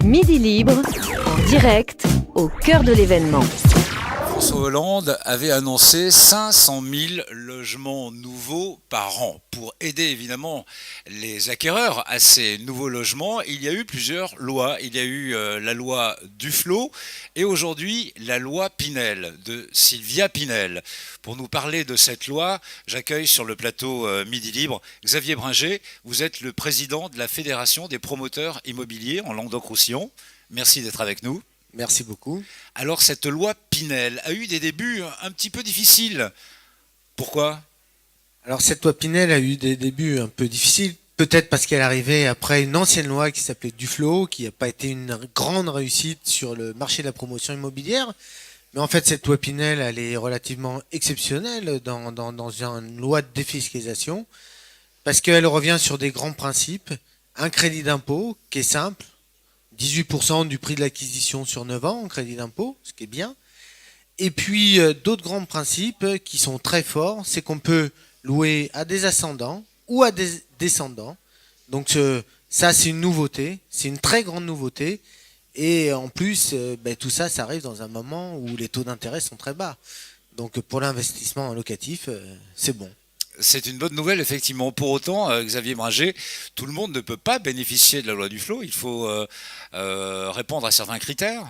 Midi Libre, en direct, au cœur de l'événement. François Hollande avait annoncé 500 000 logements nouveaux par an. Pour aider évidemment les acquéreurs à ces nouveaux logements, il y a eu plusieurs lois. Il y a eu la loi Duflot et aujourd'hui la loi Pinel de Sylvia Pinel. Pour nous parler de cette loi, j'accueille sur le plateau Midi Libre Xavier Bringer. Vous êtes le président de la Fédération des promoteurs immobiliers en Languedoc-Roussillon. Merci d'être avec nous. Merci beaucoup. Alors cette loi Pinel a eu des débuts un petit peu difficiles. Pourquoi ? Alors cette loi Pinel a eu des débuts un peu difficiles, peut-être parce qu'elle arrivait après une ancienne loi qui s'appelait Duflot, qui n'a pas été une grande réussite sur le marché de la promotion immobilière. Mais en fait cette loi Pinel, elle est relativement exceptionnelle dans une loi de défiscalisation, parce qu'elle revient sur des grands principes. Un crédit d'impôt qui est simple, 18% du prix de l'acquisition sur 9 ans en crédit d'impôt, ce qui est bien. Et puis d'autres grands principes qui sont très forts, c'est qu'on peut louer à des ascendants ou à des descendants. Donc ça c'est une nouveauté, c'est une très grande nouveauté. Et en plus, tout ça, ça arrive dans un moment où les taux d'intérêt sont très bas. Donc pour l'investissement locatif, c'est bon. C'est une bonne nouvelle, effectivement. Pour autant, Xavier Bringer, tout le monde ne peut pas bénéficier de la loi Duflot. Il faut répondre à certains critères.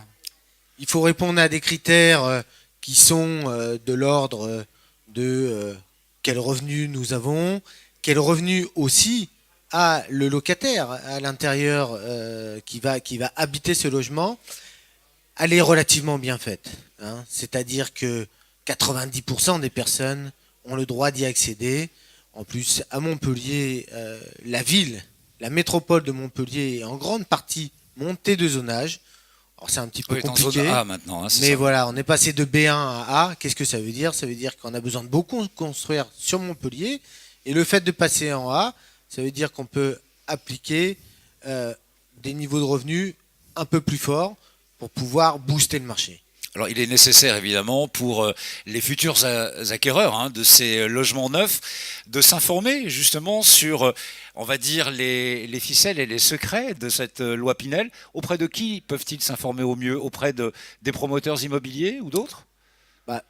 Il faut répondre à des critères qui sont de l'ordre de quel revenu nous avons, quel revenu aussi a le locataire à l'intérieur qui va habiter ce logement. Elle est relativement bien faite. C'est-à-dire que 90% des personnes ont le droit d'y accéder. En plus, à Montpellier, la ville, la métropole de Montpellier est en grande partie montée de zonage. Alors c'est un petit peu compliqué. En zone A maintenant, mais ça. Voilà, on est passé de B1 à A. Qu'est-ce que ça veut dire ? Ça veut dire qu'on a besoin de beaucoup construire sur Montpellier. Et le fait de passer en A, ça veut dire qu'on peut appliquer des niveaux de revenus un peu plus forts pour pouvoir booster le marché. Alors il est nécessaire évidemment pour les futurs acquéreurs de ces logements neufs de s'informer justement sur, on va dire, les ficelles et les secrets de cette loi Pinel. Auprès de qui peuvent-ils s'informer au mieux ? Auprès des promoteurs immobiliers ou d'autres ?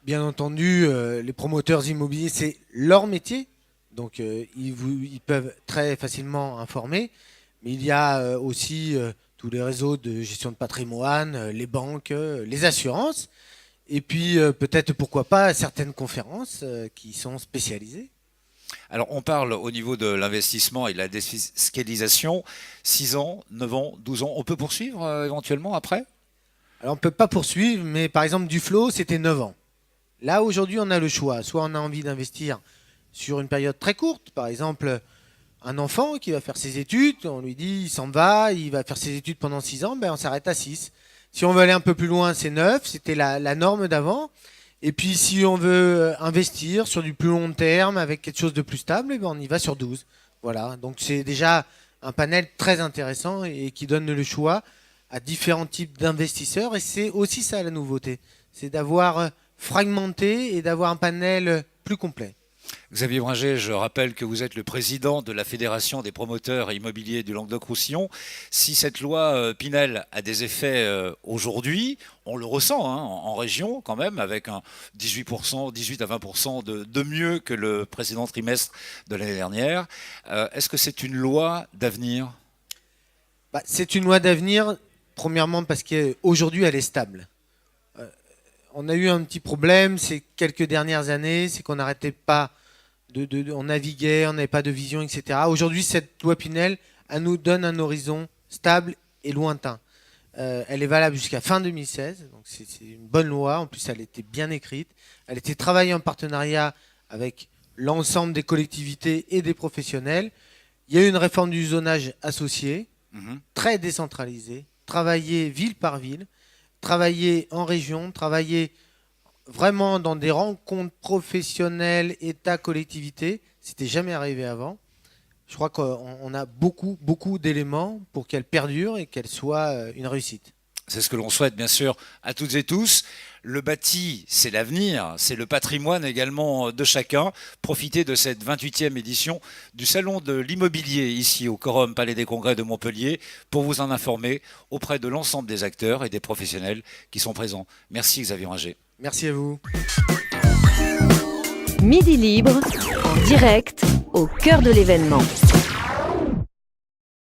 Bien entendu, les promoteurs immobiliers, c'est leur métier. Donc ils peuvent très facilement informer. Mais il y a aussi tous les réseaux de gestion de patrimoine, les banques, les assurances, et puis peut-être pourquoi pas certaines conférences qui sont spécialisées. Alors on parle au niveau de l'investissement et de la défiscalisation, 6 ans, 9 ans, 12 ans, on peut poursuivre éventuellement après ? Alors on ne peut pas poursuivre, mais par exemple Duflot c'était 9 ans. Là aujourd'hui on a le choix, soit on a envie d'investir sur une période très courte, par exemple un enfant qui va faire ses études, on lui dit il s'en va, il va faire ses études pendant 6 ans, on s'arrête à 6. Si on veut aller un peu plus loin, c'est 9, c'était la norme d'avant. Et puis si on veut investir sur du plus long terme avec quelque chose de plus stable, on y va sur 12. Voilà, donc c'est déjà un panel très intéressant et qui donne le choix à différents types d'investisseurs. Et c'est aussi ça la nouveauté, c'est d'avoir fragmenté et d'avoir un panel plus complet. Xavier Bringer, je rappelle que vous êtes le président de la Fédération des promoteurs immobiliers du Languedoc-Roussillon. Si cette loi Pinel a des effets aujourd'hui, on le ressent en région quand même, avec un 18%, 18 à 20% de mieux que le précédent trimestre de l'année dernière. Est-ce que c'est une loi d'avenir ? C'est une loi d'avenir, premièrement parce qu'aujourd'hui elle est stable. On a eu un petit problème ces quelques dernières années, c'est qu'on n'arrêtait pas, on naviguait, on n'avait pas de vision, etc. Aujourd'hui, cette loi Pinel, elle nous donne un horizon stable et lointain. Elle est valable jusqu'à fin 2016, donc c'est une bonne loi. En plus, elle était bien écrite. Elle était travaillée en partenariat avec l'ensemble des collectivités et des professionnels. Il y a eu une réforme du zonage associé, très décentralisée, travaillée ville par ville, travailler en région, travailler vraiment dans des rencontres professionnelles, État, collectivités. C'était jamais arrivé avant. Je crois qu'on a beaucoup d'éléments pour qu'elle perdure et qu'elle soit une réussite. C'est ce que l'on souhaite bien sûr à toutes et tous. Le bâti, c'est l'avenir, c'est le patrimoine également de chacun. Profitez de cette 28e édition du Salon de l'immobilier ici au Quorum Palais des Congrès de Montpellier pour vous en informer auprès de l'ensemble des acteurs et des professionnels qui sont présents. Merci Xavier Ringer. Merci à vous. Midi Libre, en direct, au cœur de l'événement.